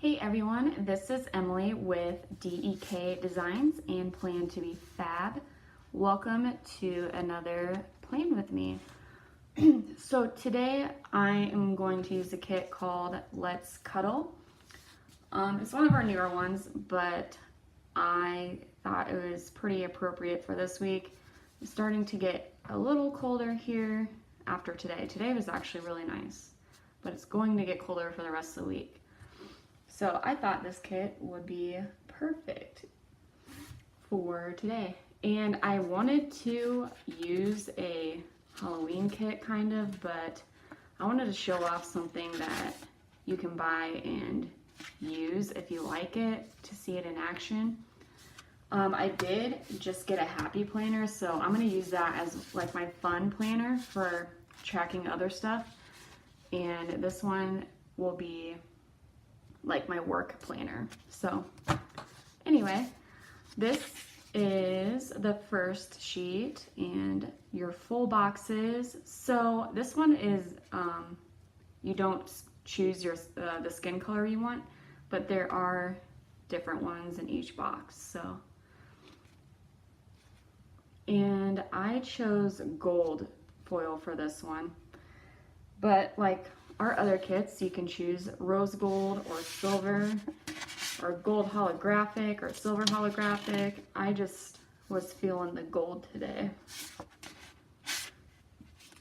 Hey everyone, this is Emily with DEK Designs and Plan to be Fab. Welcome to another plan with me. So today I am going to use a kit called Let's Cuddle. It's one of our newer ones, but I thought it was pretty appropriate for this week. It's starting to get a little colder here after today. Today was actually really nice, but it's going to get colder for the rest of the week. So I thought this kit would be perfect for today. And I wanted to use a Halloween kit kind of, but I wanted to show off something that you can buy and use if you like it, to see it in action. I did just get a happy planner, so I'm gonna use that as like my fun planner for tracking other stuff. And this one will be like my work planner. So anyway, this is the first sheet and your full boxes. So this one is, you don't choose your the skin color you want, but there are different ones in each box. So, and I chose gold foil for this one, but like our other kits, you can choose rose gold or silver or gold holographic or silver holographic. I just was feeling the gold today.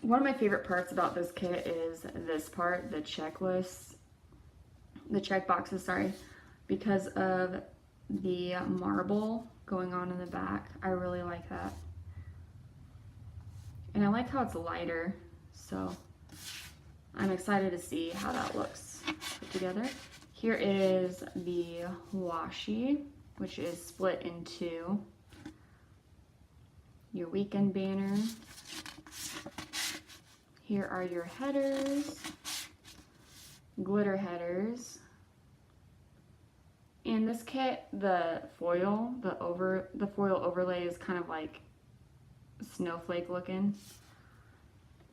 One of my favorite parts about this kit is this part, the checklist, the check boxes, sorry, because of the marble going on in the back. I really like that. And I like how it's lighter, so I'm excited to see how that looks put together. Here is the washi, which is split into your weekend banner. Here are your headers, glitter headers. And this kit, the foil, the foil overlay is kind of like snowflake looking.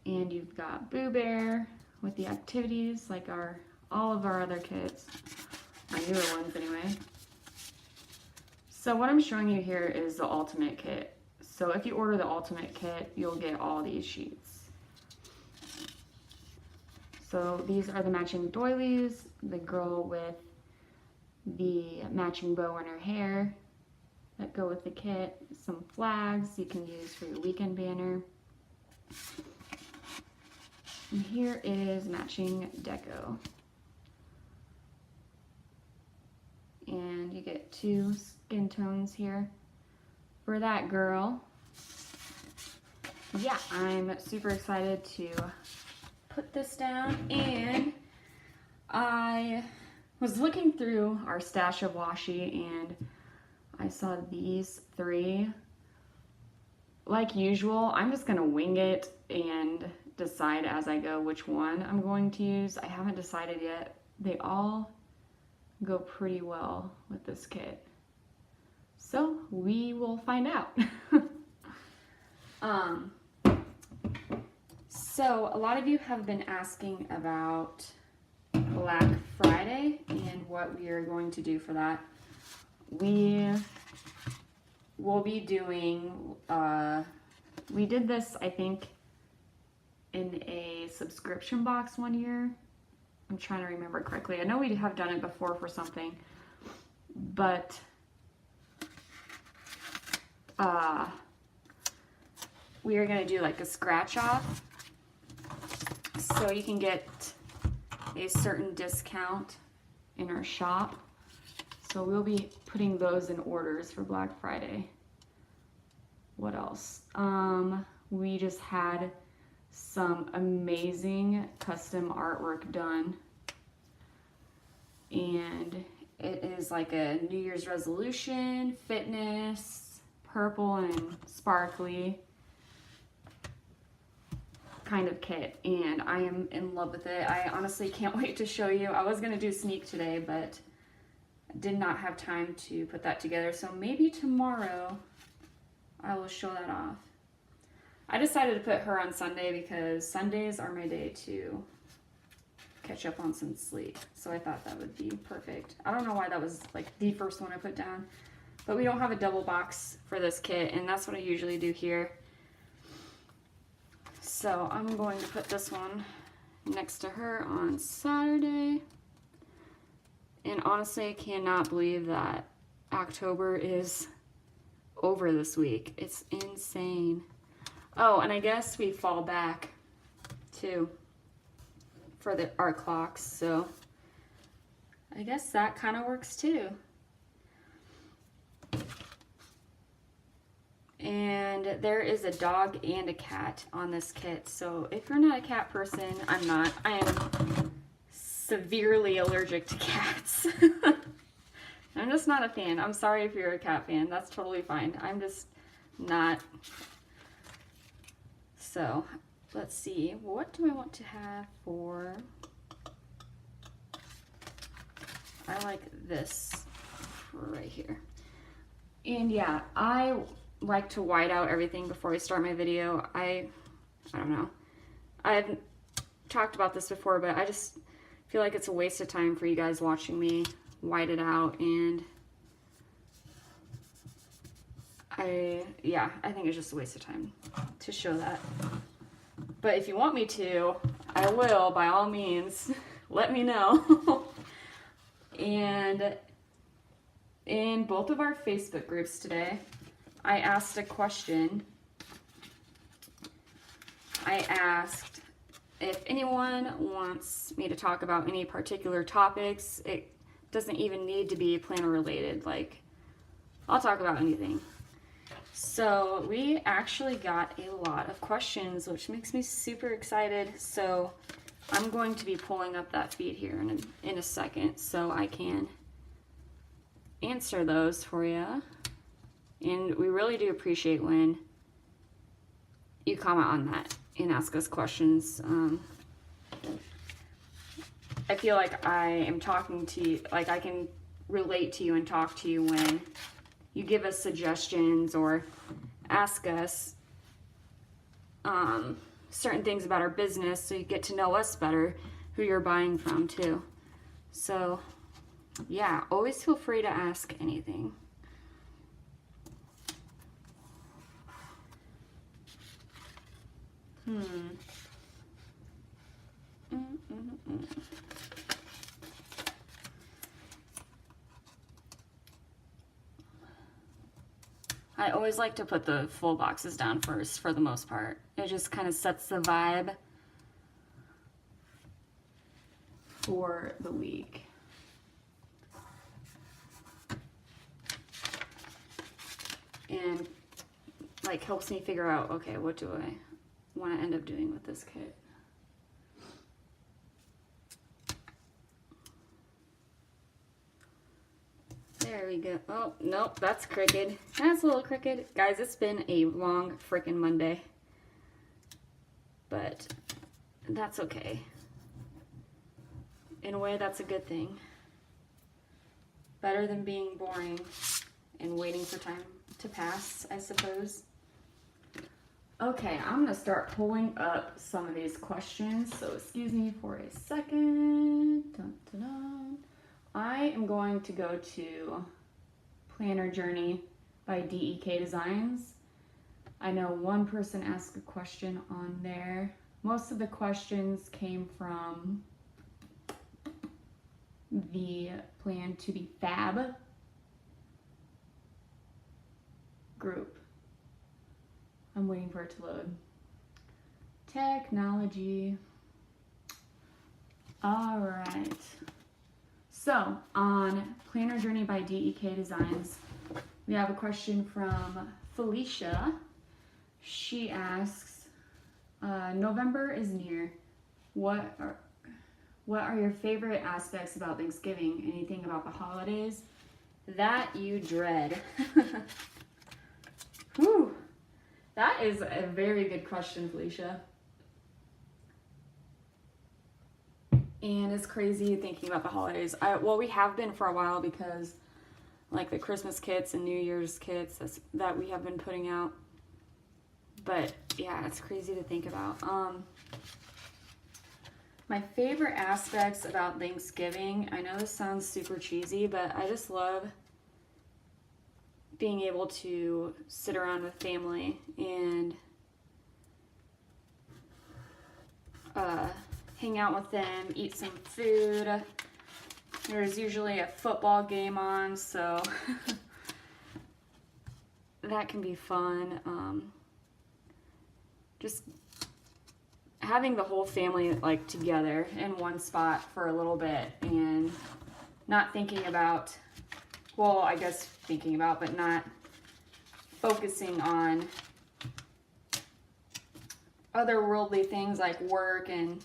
And you've got Boo Bear with the activities, like all of our other kits, our newer ones anyway. So what I'm showing you here is the ultimate kit. So if you order the ultimate kit, you'll get all these sheets. So these are the matching doilies, the girl with the matching bow in her hair that go with the kit, some flags you can use for your weekend banner. And here is matching deco. And you get 2 skin tones here for that girl. Yeah, I'm super excited to put this down. And I was looking through our stash of washi and I saw these 3. Like usual, I'm just gonna wing it and decide as I go which one I'm going to use. I haven't decided yet. They all go pretty well with this kit. So we will find out. So a lot of you have been asking about Black Friday and what we are going to do for that. We will be doing, we did this, I think, in a subscription box one year. I'm trying to remember correctly. I know we have done it before for something, but we are going to do like a scratch off, so you can get a certain discount in our shop. So we'll be putting those in orders for Black Friday. What else? We just had some amazing custom artwork done, and it is like a New Year's resolution, fitness, purple and sparkly kind of kit, and I am in love with it. I honestly can't wait to show you. I was gonna do sneak today, but did not have time to put that together, so maybe tomorrow I will show that off. I decided to put her on Sunday because Sundays are my day to catch up on some sleep. So I thought that would be perfect. I don't know why that was like the first one I put down, but we don't have a double box for this kit, and that's what I usually do here. So I'm going to put this one next to her on Saturday. And honestly, I cannot believe that October is over this week. It's insane. Oh, and I guess we fall back too for our clocks, so I guess that kind of works too. And there is a dog and a cat on this kit, so if you're not a cat person, I'm not. I am severely allergic to cats. I'm just not a fan. I'm sorry if you're a cat fan. That's totally fine. I'm just not. So let's see. What do I want to have for... I like this right here. And yeah, I like to white out everything before I start my video. I don't know. I've talked about this before, but I just feel like it's a waste of time for you guys watching me white it out, and I think it's just a waste of time to show that. But if you want me to, I will, by all means. Let me know. And in both of our Facebook groups today, I asked a question. I asked if anyone wants me to talk about any particular topics. It doesn't even need to be planner related. Like, I'll talk about anything. So we actually got a lot of questions, which makes me super excited. So I'm going to be pulling up that feed here in a second so I can answer those for you. And we really do appreciate when you comment on that and ask us questions. I feel like I am talking to you, like I can relate to you and talk to you when you give us suggestions or ask us certain things about our business, so you get to know us better, who you're buying from too. So yeah, always feel free to ask anything. I always like to put the full boxes down first for the most part. It just kind of sets the vibe for the week. And like helps me figure out, okay, what do I want to end up doing with this kit? There we go. Oh, nope, that's crooked. That's a little crooked. Guys, it's been a long freaking Monday. But that's okay. In a way, that's a good thing. Better than being boring and waiting for time to pass, I suppose. Okay, I'm gonna start pulling up some of these questions, so excuse me for a second. Dun, dun, dun. I am going to go to Planner Journey by DEK Designs. I know one person asked a question on there. Most of the questions came from the Plan to be Fab group. I'm waiting for it to load. Technology. All right. So on Planner Journey by DEK Designs, we have a question from Felicia. She asks, November is near. What are your favorite aspects about Thanksgiving? Anything about the holidays that you dread? Whew. That is a very good question, Felicia. And it's crazy thinking about the holidays. Well, we have been for a while because like the Christmas kits and New Year's kits that we have been putting out. But yeah, it's crazy to think about. My favorite aspects about Thanksgiving, I know this sounds super cheesy, but I just love being able to sit around with family and hang out with them, eat some food. There's usually a football game on, so that can be fun. Just having the whole family like together in one spot for a little bit and not thinking about, well, I guess thinking about, but not focusing on otherworldly things like work and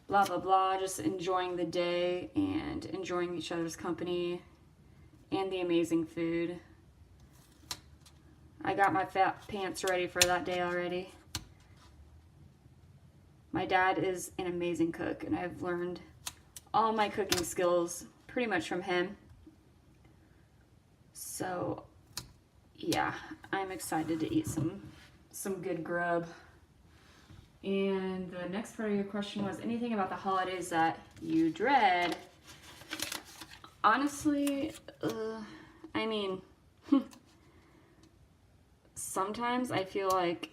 blah, blah, blah. Just enjoying the day and enjoying each other's company and the amazing food. I got my fat pants ready for that day already. My dad is an amazing cook, and I've learned all my cooking skills pretty much from him. So, yeah, I'm excited to eat some good grub. And the next part of your question was anything about the holidays that you dread. Honestly, I mean, sometimes I feel like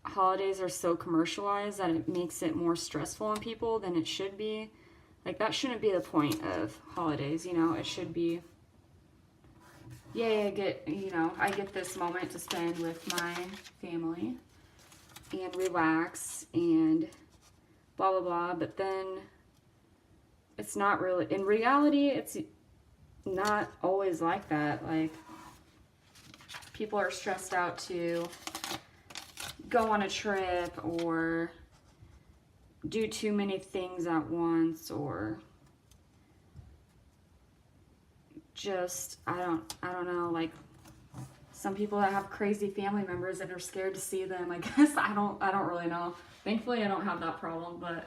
holidays are so commercialized that it makes it more stressful on people than it should be. Like, that shouldn't be the point of holidays, you know. It should be, yay, I get this moment to spend with my family and relax and blah, blah, blah. But then it's not really, in reality, it's not always like that. Like, people are stressed out to go on a trip or do too many things at once, or just I don't know, like some people that have crazy family members that are scared to see them. I guess I don't really know. Thankfully I don't have that problem, but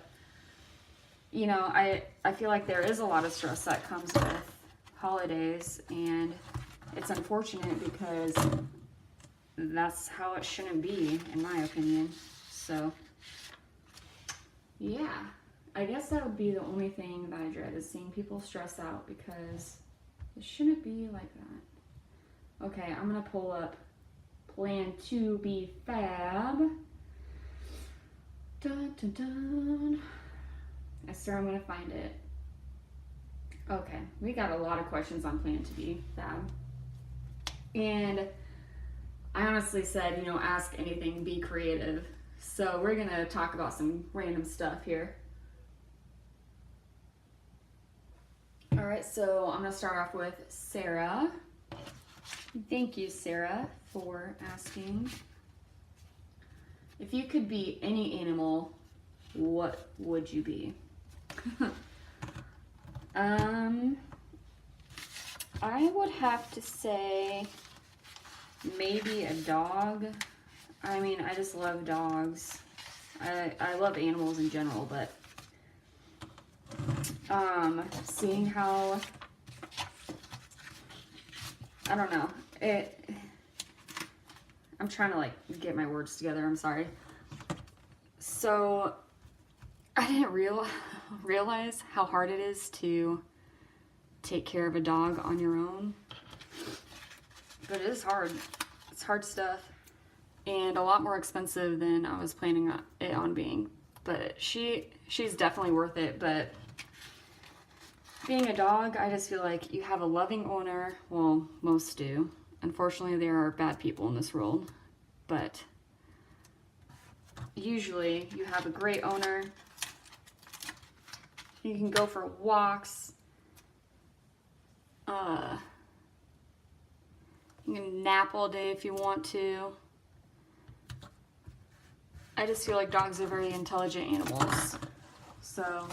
you know, I feel like there is a lot of stress that comes with holidays, and it's unfortunate because that's how it shouldn't be, in my opinion. So, yeah, I guess that would be the only thing that I dread, is seeing people stress out, because it shouldn't be like that. Okay, I'm gonna pull up Plan to Be Fab. Dun, dun, dun. I swear I'm gonna find it. Okay, we got a lot of questions on Plan to Be Fab. And I honestly said, you know, ask anything, be creative. So we're gonna talk about some random stuff here. All right, so I'm gonna start off with Sarah. Thank you, Sarah, for asking. If you could be any animal, what would you be? I would have to say maybe a dog. I mean, I just love dogs. I love animals in general, but seeing how, I don't know, I'm trying to like get my words together, I'm sorry. So I didn't realize how hard it is to take care of a dog on your own, but it is hard. It's hard stuff, and a lot more expensive than I was planning it on being, but she's definitely worth it. But being a dog, I just feel like you have a loving owner. Well, most do. Unfortunately, there are bad people in this world, but usually you have a great owner. You can go for walks. You can nap all day if you want to. I just feel like dogs are very intelligent animals. So,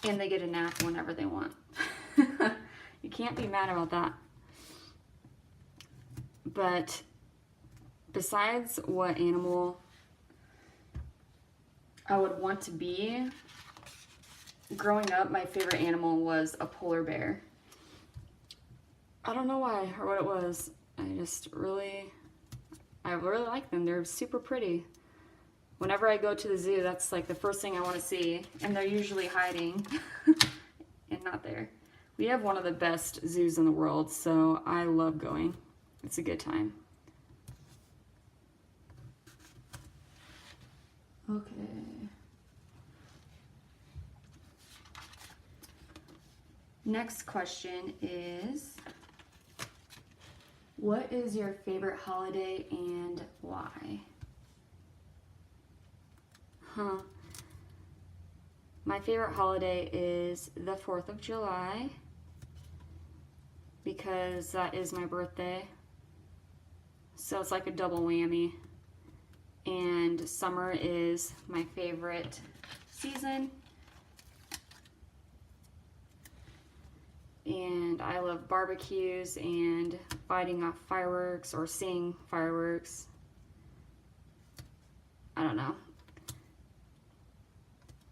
and they get a nap whenever they want. You can't be mad about that. But besides what animal I would want to be, growing up, my favorite animal was a polar bear. I don't know why or what it was. I really like them. They're super pretty. whenever I go to the zoo, that's like the first thing I want to see, and they're usually hiding and not there. We have one of the best zoos in the world, so I love going. It's a good time. Okay. Next question is, what is your favorite holiday and why? My favorite holiday is the 4th of July because that is my birthday. So it's like a double whammy. And summer is my favorite season. And I love barbecues and lighting off fireworks or seeing fireworks. I don't know.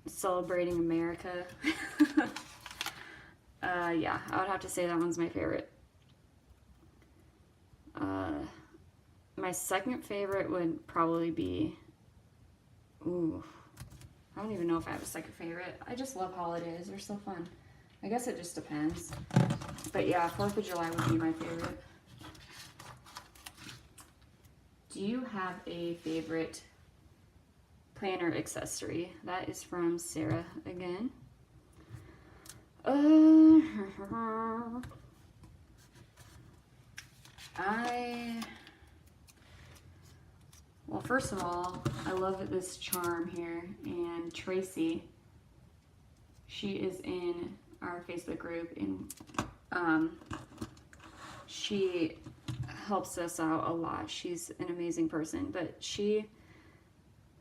Celebrating America. Yeah, I would have to say that one's my favorite. My second favorite would probably be, I don't even know if I have a second favorite. I just love holidays. They're so fun. I guess it just depends. But yeah, 4th of July would be my favorite. Do you have a favorite planner accessory? That is from Sarah again. Well, first of all, I love this charm here, and Tracy, she is in our Facebook group, and she helps us out a lot. She's an amazing person, but she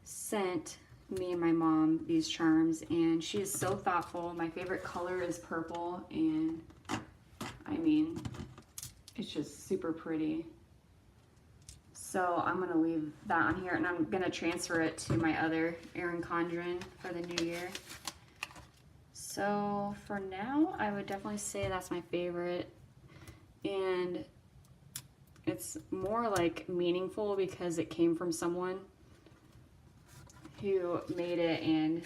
sent me and my mom these charms, and she is so thoughtful. My favorite color is purple, and I mean, it's just super pretty. So I'm gonna leave that on here, and I'm gonna transfer it to my other Erin Condren for the new year. So for now, I would definitely say that's my favorite, and it's more like meaningful because it came from someone who made it and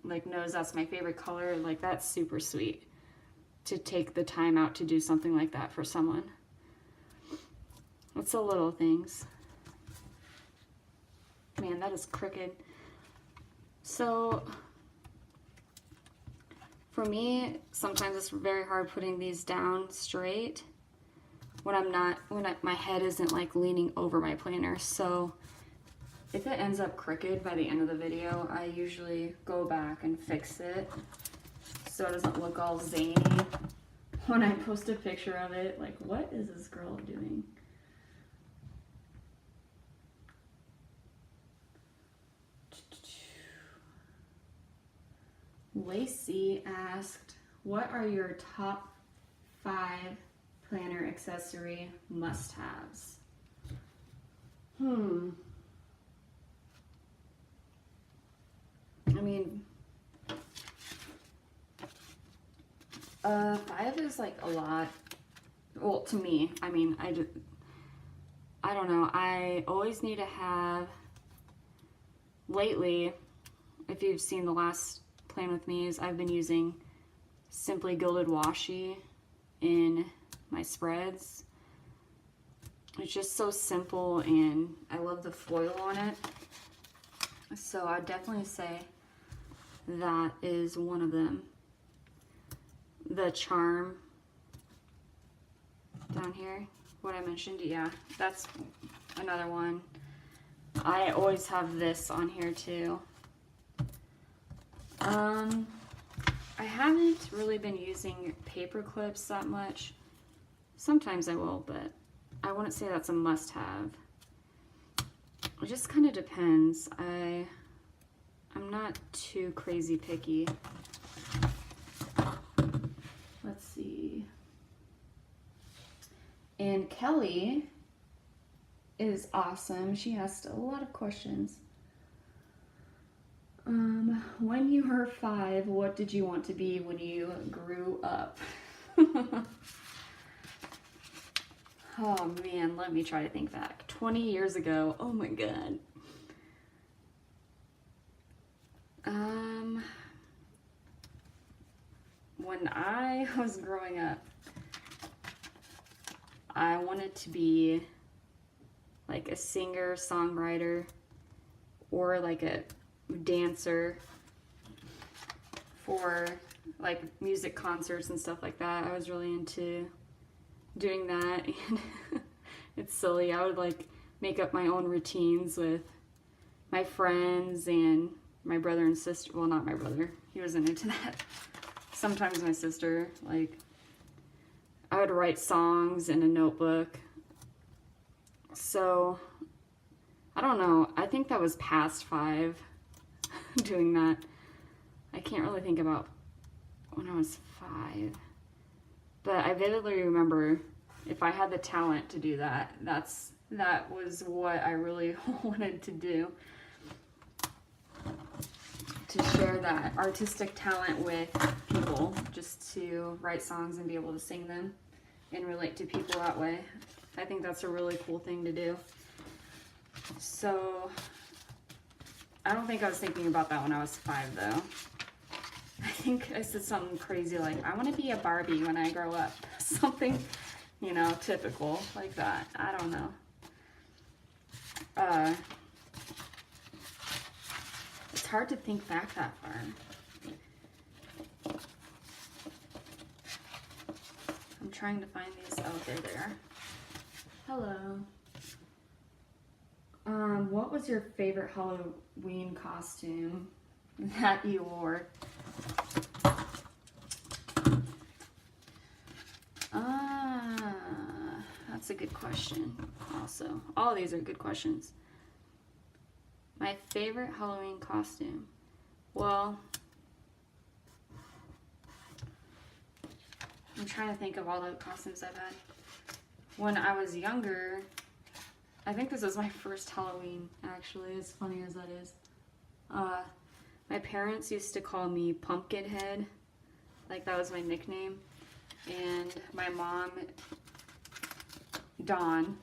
like knows that's my favorite color. Like, that's super sweet to take the time out to do something like that for someone. It's the little things. Man, that is crooked. So for me, sometimes it's very hard putting these down straight when my head isn't like leaning over my planner. So if it ends up crooked by the end of the video, I usually go back and fix it so it doesn't look all zany when I post a picture of it. Like, what is this girl doing? Lacey asked, what are your top 5 planner accessory must-haves? I mean, 5 is like a lot. Well, to me, I mean, I don't know. I always need to have, lately, if you've seen the last plan with me, is I've been using Simply Gilded Washi in my spreads. It's just so simple, and I love the foil on it. So I'd definitely say that is one of them. The charm down here, what I mentioned, yeah, that's another one. I always have this on here too. I haven't really been using paper clips that much. Sometimes I will, but I wouldn't say that's a must-have. It just kind of depends. I'm not too crazy picky. Let's see. And Kelly is awesome. She asked a lot of questions. When you were 5, what did you want to be when you grew up? Oh man, let me try to think back. 20 years ago. Oh my god. When I was growing up, I wanted to be like a singer, songwriter, or like a dancer for like music concerts and stuff like that. I was really into doing that, and it's silly. I would like make up my own routines with my friends and my brother and sister. Well, not my brother. He wasn't into that. Sometimes my sister, like, I would write songs in a notebook. So, I don't know. I think that was past 5 doing that. I can't really think about when I was 5. But I vividly remember if I had the talent to do that, that was what I really wanted to do. To share that artistic talent with people, just to write songs and be able to sing them and relate to people that way. I think that's a really cool thing to do. So, I don't think I was thinking about that when I was 5 though. I think I said something crazy like, I want to be a Barbie when I grow up. Something, you know, typical like that. I don't know. It's hard to think back that far. I'm trying to find these. Oh, there they are. Hello. What was your favorite Halloween costume that you wore? That's a good question. Also, all of these are good questions. My favorite Halloween costume. Well, I'm trying to think of all the costumes I've had. When I was younger, I think this was my first Halloween, actually, as funny as that is. My parents used to call me Pumpkinhead. Like, that was my nickname. And my mom, Dawn,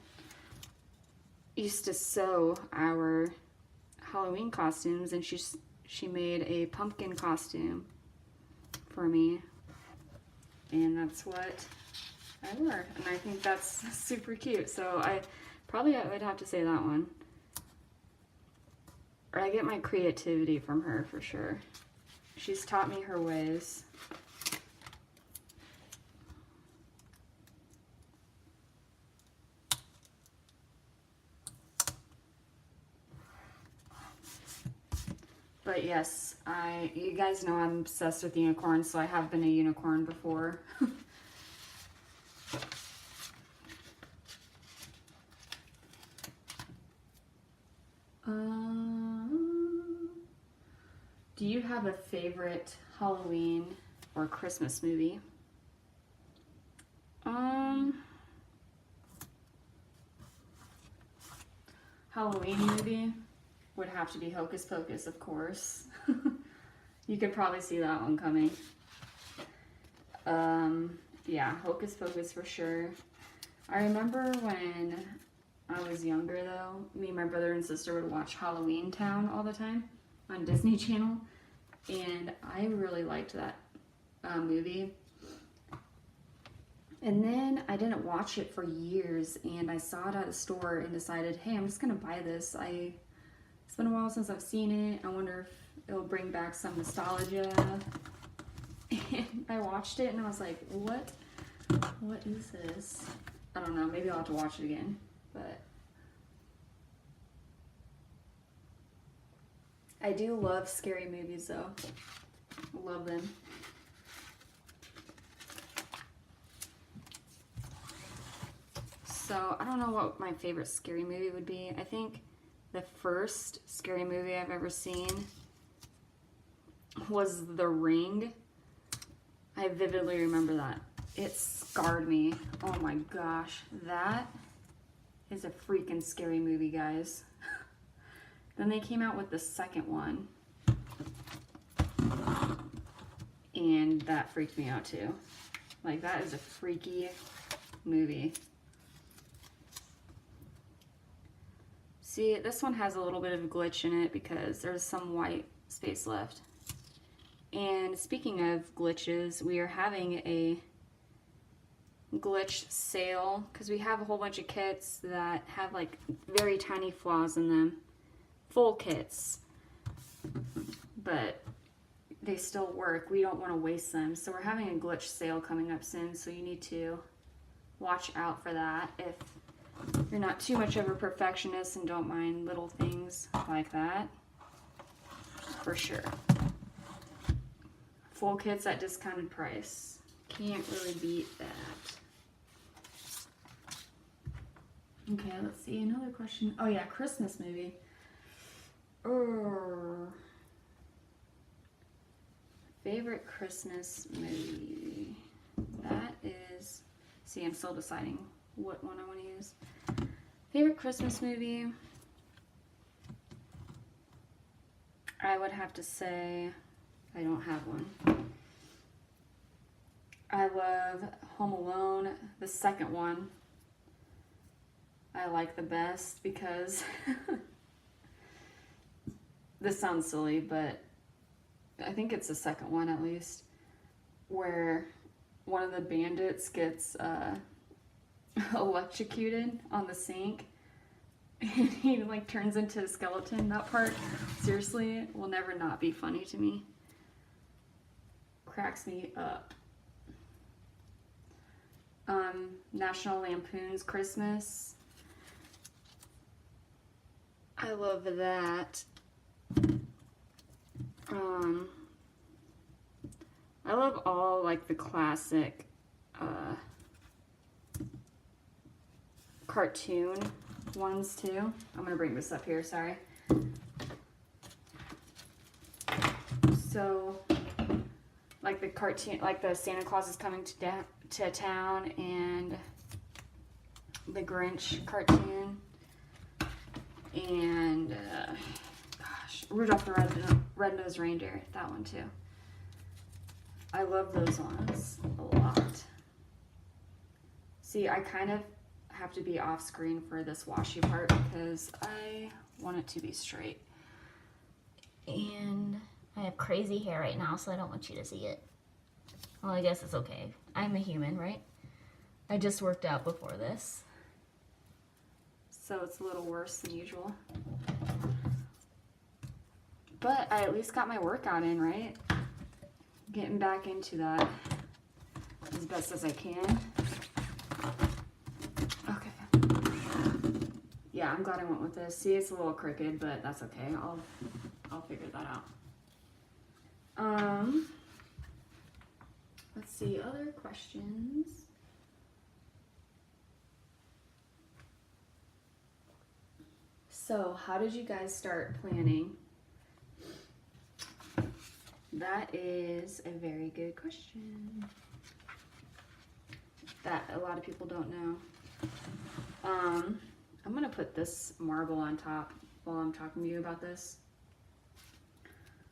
used to sew our Halloween costumes, and she made a pumpkin costume for me, and that's what I wore, and I think that's super cute. So I would have to say that one. Or I get my creativity from her for sure. She's taught me her ways. But yes, you guys know I'm obsessed with unicorns, so I have been a unicorn before. Do you have a favorite Halloween or Christmas movie? Halloween movie would have to be Hocus Pocus, of course. You could probably see that one coming. Yeah, Hocus Pocus for sure. I remember when I was younger though, me and my brother and sister would watch Halloween Town all the time on Disney Channel, and I really liked that movie. And then I didn't watch it for years, and I saw it at a store and decided, hey, I'm just gonna buy this. It's been a while since I've seen it. I wonder if it'll bring back some nostalgia. And I watched it and I was like, what is this? I don't know, maybe I'll have to watch it again, but I do love scary movies though. Love them. So I don't know what my favorite scary movie would be. I think the first scary movie I've ever seen was The Ring. I vividly remember that. It scarred me. Oh my gosh, that is a freaking scary movie, guys. Then they came out with the second one, and that freaked me out too. Like, that is a freaky movie. See, this one has a little bit of a glitch in it because there's some white space left. And speaking of glitches, we are having a glitch sale because we have a whole bunch of kits that have like very tiny flaws in them. Full kits. But they still work. We don't want to waste them. So we're having a glitch sale coming up soon, so you need to watch out for that if you're not too much of a perfectionist and don't mind little things like that. For sure. Full kits at discounted price. Can't really beat that. Okay, let's see. Another question. Oh yeah, Christmas movie. Favorite Christmas movie. That is... See, I'm still deciding what one I want to use. Favorite Christmas movie. I would have to say... I don't have one. I love Home Alone, the second one. I like the best because this sounds silly, but I think it's the second one at least, where one of the bandits gets electrocuted on the sink and he like turns into a skeleton. That part, seriously, will never not be funny to me. Cracks me up. National Lampoon's Christmas. I love that. I love all like the classic cartoon ones too. I'm gonna bring this up here, sorry. So like the cartoon, like the Santa Claus is coming to town and the Grinch cartoon and gosh, Rudolph the Red-Nosed Reindeer, that one too. I love those ones a lot. See, I kind of have to be off screen for this washy part because I want it to be straight. And I have crazy hair right now, so I don't want you to see it. Well, I guess it's okay. I'm a human, right? I just worked out before this. So it's a little worse than usual. But I at least got my workout in, right? Getting back into that as best as I can. Okay. Yeah, I'm glad I went with this. See, it's a little crooked, but that's okay. I'll figure that out. Let's see, other questions. So, how did you guys start planning? That is a very good question that a lot of people don't know. I'm gonna put this marble on top while I'm talking to you about this.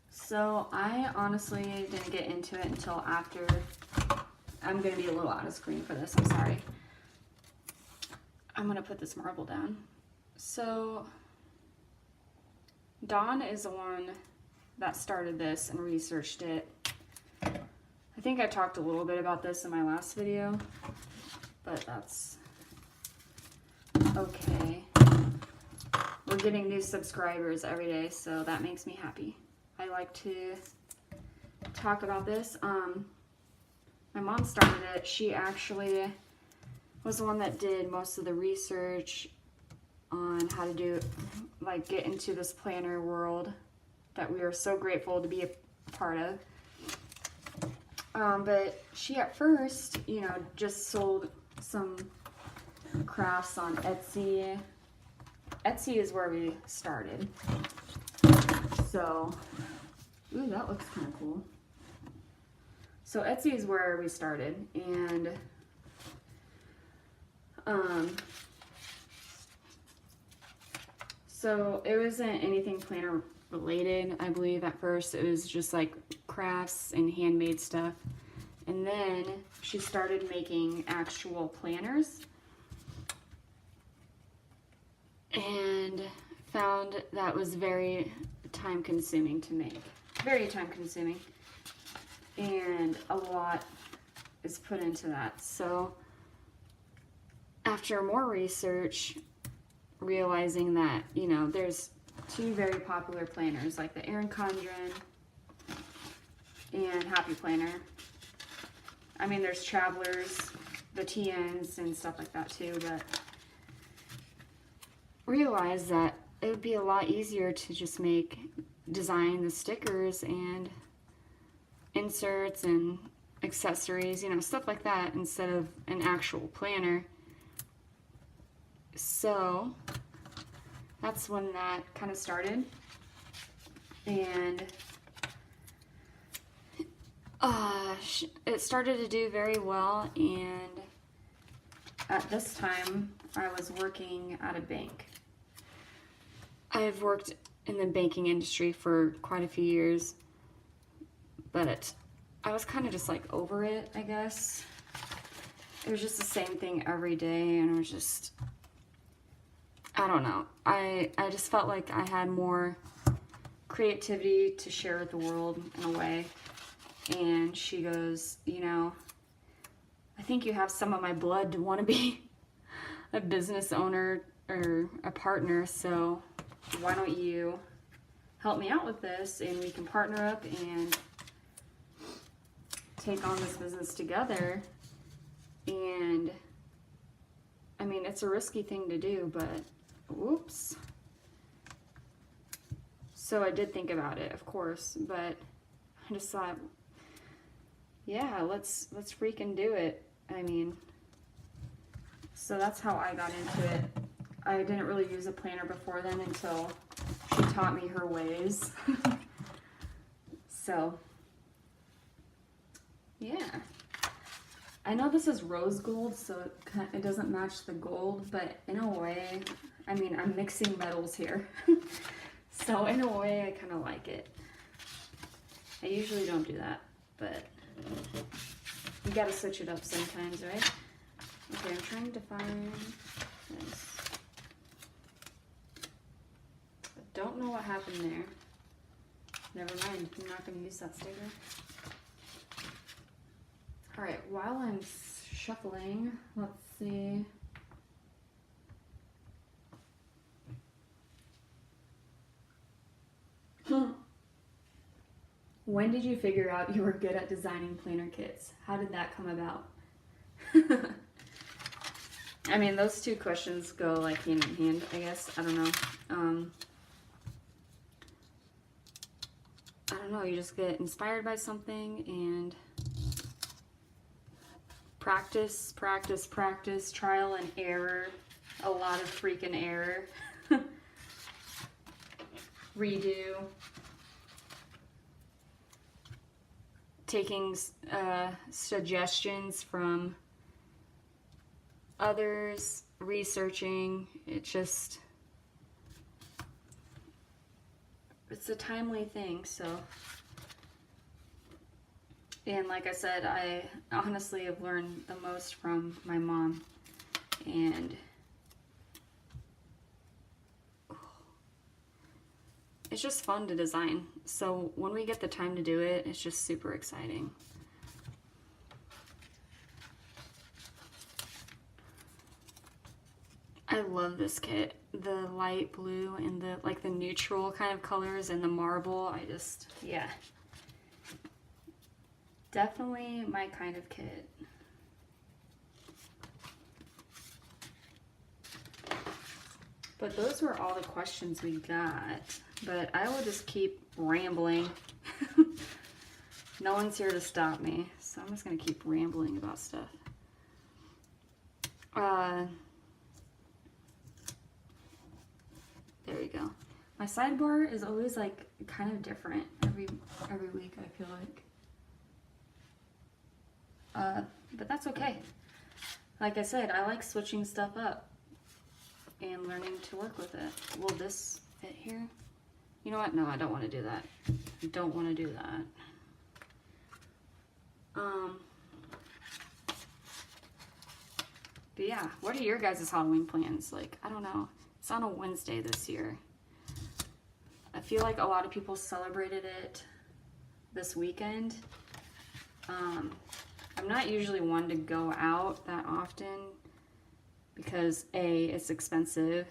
So I honestly didn't get into it until after. I'm gonna be a little out of screen for this, I'm sorry. I'm gonna put this marble down. So Dawn is the one that started this and researched it. I think I talked a little bit about this in my last video, but that's okay. We're getting new subscribers every day, so that makes me happy. I like to talk about this. My mom started it. She actually was the one that did most of the research on how to do, like, get into this planner world that we are so grateful to be a part of. But she at first, you know, just sold some crafts on Etsy. Etsy is where we started. So, ooh, that looks kind of cool. So Etsy is where we started, and so it wasn't anything planner related, I believe, at first. It was just like crafts and handmade stuff. And then she started making actual planners. And found that was very time consuming to make. Very time consuming. And a lot is put into that. So after more research, realizing that, you know, there's two very popular planners, like the Erin Condren and Happy Planner. I mean, there's Travelers, the TNs and stuff like that too, but realized that it would be a lot easier to just design the stickers and inserts and accessories, you know, stuff like that, instead of an actual planner. So that's when that kind of started. And it started to do very well, and at this time I was working at a bank. I've worked in the banking industry for quite a few years, but I was kind of just like over it, I guess. It was just the same thing every day, and it was just, I don't know. I just felt like I had more creativity to share with the world in a way. And she goes, you know, I think you have some of my blood to want to be a business owner or a partner, so why don't you help me out with this, and we can partner up and take on this business together. And I mean, it's a risky thing to do, but whoops. So I did think about it, of course, but I just thought, yeah, let's freaking do it. I mean, so that's how I got into it. I didn't really use a planner before then until she taught me her ways. So, yeah. I know this is rose gold, so it doesn't match the gold, but in a way, I mean, I'm mixing metals here. So in a way, I kind of like it. I usually don't do that, but you gotta switch it up sometimes, right? Okay, I'm trying to find this. I don't know what happened there. Never mind, I'm not gonna use that sticker. All right, while I'm shuffling, let's see. When did you figure out you were good at designing planner kits? How did that come about? I mean, those two questions go like hand in hand, I guess. I don't know. I don't know, you just get inspired by something and practice, practice, practice, trial and error. A lot of freaking error. Redo. Taking suggestions from others, researching. It's a timely thing, so. And like I said, I honestly have learned the most from my mom, and it's just fun to design. So when we get the time to do it, it's just super exciting. I love this kit. The light blue and the neutral kind of colors and the marble. Yeah. Definitely my kind of kit. But those were all the questions we got. But I will just keep rambling. No one's here to stop me, so I'm just gonna keep rambling about stuff. There we go. My sidebar is always like kind of different every week, I feel like. But that's okay. Like I said, I like switching stuff up and learning to work with it. Will this fit here? You know what? No, I don't want to do that. I don't want to do that. But yeah, what are your guys' Halloween plans? Like, I don't know. It's on a Wednesday this year. feel like a lot of people celebrated it this weekend. I'm not usually one to go out that often because A, it's expensive,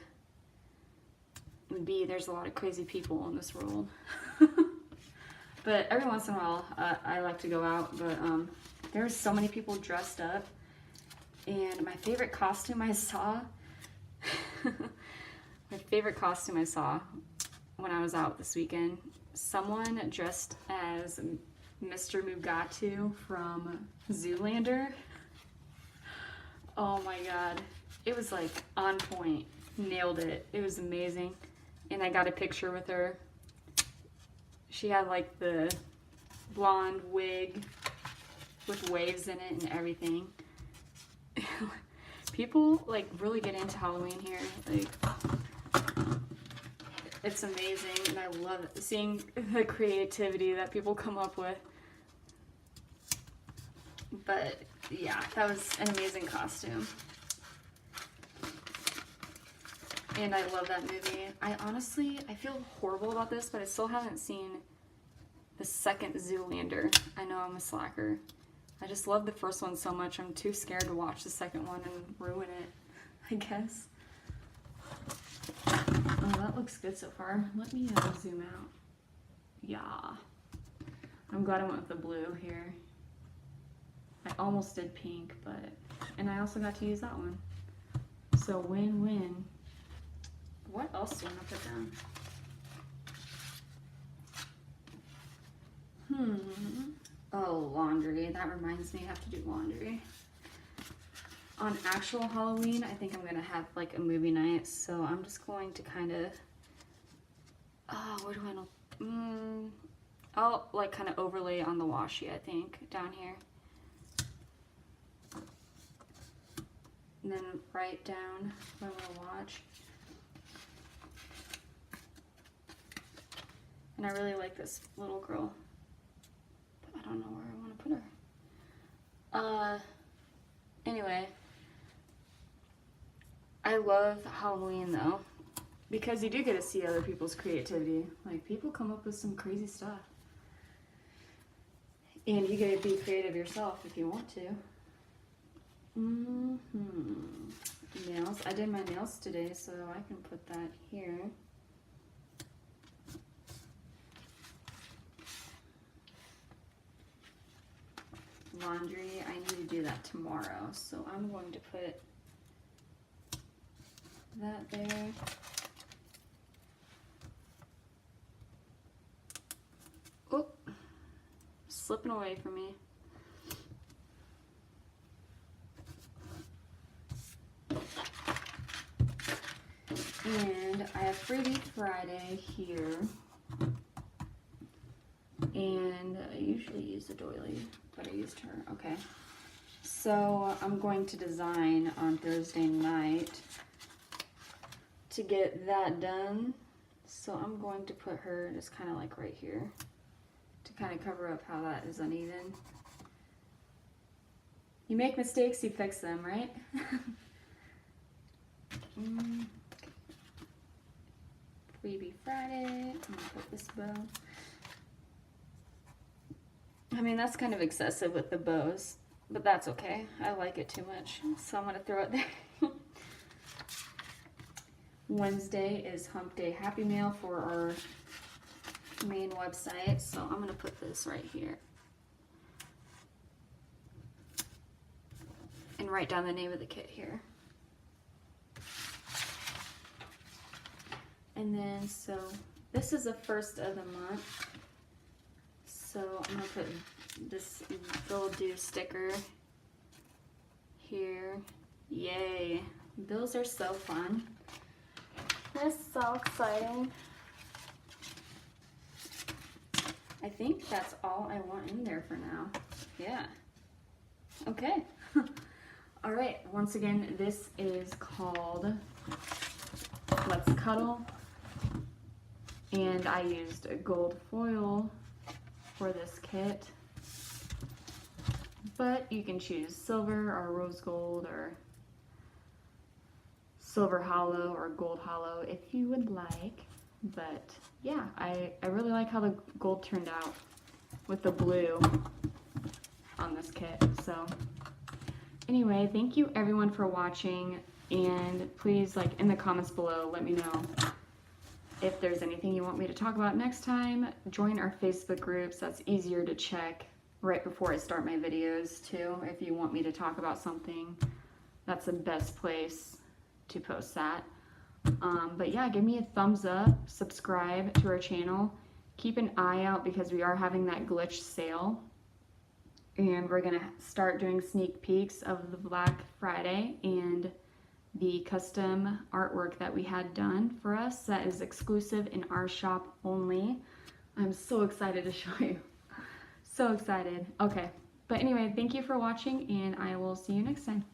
and B, there's a lot of crazy people in this world. But every once in a while, I like to go out, but there's so many people dressed up, and my favorite costume I saw, when I was out this weekend, someone dressed as Mr. Mugatu from Zoolander. Oh my god. It was like on point. Nailed it. It was amazing. And I got a picture with her. She had like the blonde wig with waves in it and everything. People like really get into Halloween here. Like, it's amazing, and I love it, seeing the creativity that people come up with. But yeah, that was an amazing costume. And I love that movie. I feel horrible about this, but I still haven't seen the second Zoolander. I know I'm a slacker. I just love the first one so much, I'm too scared to watch the second one and ruin it, I guess. Oh, that looks good so far. Let me zoom out. Yeah. I'm glad I went with the blue here. I almost did pink, and I also got to use that one. So win-win. What else do I want to put down? Oh, laundry. That reminds me I have to do laundry. On actual Halloween, I think I'm going to have like a movie night, so I'm just going to kind of, where do I know? I'll like kind of overlay on the washi, I think, down here. And then write down what I'm going to watch. And I really like this little girl, but I don't know where I want to put her. Anyway, I love Halloween though, because you do get to see other people's creativity. Like, people come up with some crazy stuff. And you get to be creative yourself if you want to. Nails. I did my nails today, so I can put that here. Laundry, I need to do that tomorrow, so I'm going to put that there. Oh, slipping away from me. And I have Freebie Friday here. And I usually use the doily, but I used her. Okay. So I'm going to design on Thursday night to get that done. So I'm going to put her just kind of like right here to kind of cover up how that is uneven. You make mistakes, you fix them, right? Freebie Friday. I'm gonna put this bow. I mean, that's kind of excessive with the bows, but that's okay. I like it too much, so I'm gonna throw it there. Wednesday is Hump Day Happy Mail for our main website, so I'm gonna put this right here. And write down the name of the kit here. And then, so this is the first of the month. So I'm gonna put this Bill Do sticker here. Yay. Bills are so fun. They're so exciting. I think that's all I want in there for now. Yeah. Okay. All right, once again, this is called Let's Cuddle. And I used a gold foil for this kit. But you can choose silver or rose gold or silver hollow or gold hollow if you would like. But yeah, I really like how the gold turned out with the blue on this kit. So anyway, thank you everyone for watching, and please, like, in the comments below, let me know if there's anything you want me to talk about next time. Join our Facebook groups. That's easier to check right before I start my videos too. If you want me to talk about something, that's the best place to post that. But yeah, give me a thumbs up, subscribe to our channel, keep an eye out because we are having that glitch sale, and we're gonna start doing sneak peeks of the Black Friday and the custom artwork that we had done for us that is exclusive in our shop only. I'm so excited to show you. So excited. Okay, but anyway, thank you for watching, and I will see you next time.